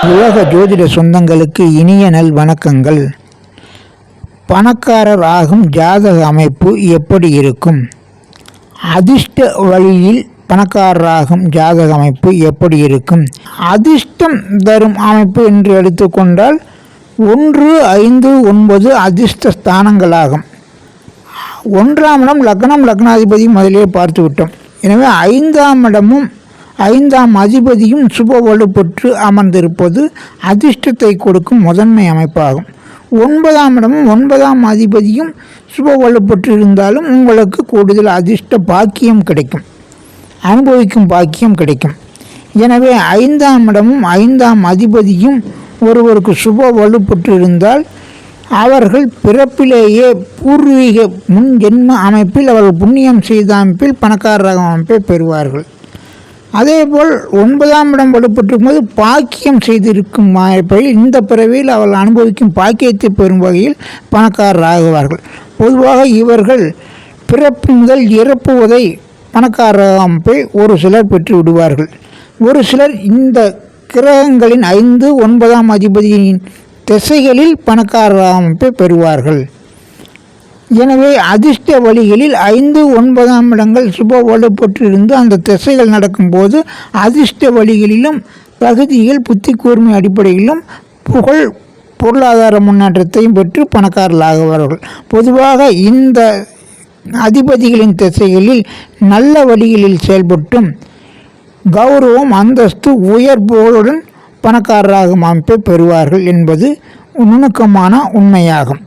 உலக ஜோதிட சொந்தங்களுக்கு இனிய நல் வணக்கங்கள். பணக்காரர் ஆகும் ஜாதக அமைப்பு எப்படி இருக்கும்? அதிர்ஷ்ட வழியில் பணக்காரராகும் ஜாதக அமைப்பு எப்படி இருக்கும்? அதிர்ஷ்டம் தரும் அமைப்பு என்று எடுத்துக்கொண்டால் 1, 5, 9 அதிர்ஷ்ட ஸ்தானங்களாகும். 1ஆம் இடம் லக்னம், லக்னாதிபதி முதலே பார்த்து விட்டோம். எனவே 5ஆம் இடமும் 5ஆம் அதிபதியும் சுப வலுப்பெற்று அமர்ந்திருப்பது அதிர்ஷ்டத்தை கொடுக்கும் முதன்மை அமைப்பாகும். 9ஆம் இடமும் 9ஆம் அதிபதியும் சுப வலுப்பெற்று இருந்தாலும் உங்களுக்கு கூடுதல் அதிர்ஷ்ட பாக்கியம் கிடைக்கும், அனுபவிக்கும் பாக்கியம் கிடைக்கும். எனவே 5ஆம் இடமும் 5ஆம் அதிபதியும் ஒருவருக்கு சுப வலுப்பெற்று இருந்தால் அவர்கள் பிறப்பிலேயே பூர்வீக முன் ஜென்ம அமைப்பில் அவர்கள் புண்ணியம் செய்த அமைப்பில் பணக்காரராக அமைப்பை பெறுவார்கள். அதேபோல் 9ஆம் இடம் வலுப்பெற்றிருக்கும் போது பாக்கியம் செய்திருக்கும் வாய்ப்பில் இந்த பிறவியில் அவர்கள் அனுபவிக்கும் பாக்கியத்தை பெறும் வகையில் பணக்காரராகுவார்கள். பொதுவாக இவர்கள் பிறப்பு முதல் இறப்பு வரை பணக்கார அமைப்பை ஒரு சிலர் பெற்று விடுவார்கள். ஒரு சிலர் இந்த கிரகங்களின் 5, 9ஆம் அதிபதியின் திசைகளில் பணக்கார அமைப்பை பெறுவார்கள். எனவே அதிர்ஷ்ட வழிகளில் 5, 9ஆம் இடங்கள் சுப வலுப்பெற்றிருந்து அந்த திசைகள் நடக்கும்போது அதிர்ஷ்ட வழிகளிலும் தகுதிகள் புத்தி கூர்மை அடிப்படையிலும் புகழ் பொருளாதார முன்னேற்றத்தையும் பெற்று பணக்காரர்களாகுவார்கள். பொதுவாக இந்த அதிபதிகளின் திசைகளில் நல்ல வழிகளில் செயல்பட்டும் கௌரவம், அந்தஸ்து, உயர் புகழுடன் பணக்காரராகும் அமைப்பை பெறுவார்கள் என்பது நுணுக்கமான உண்மையாகும்.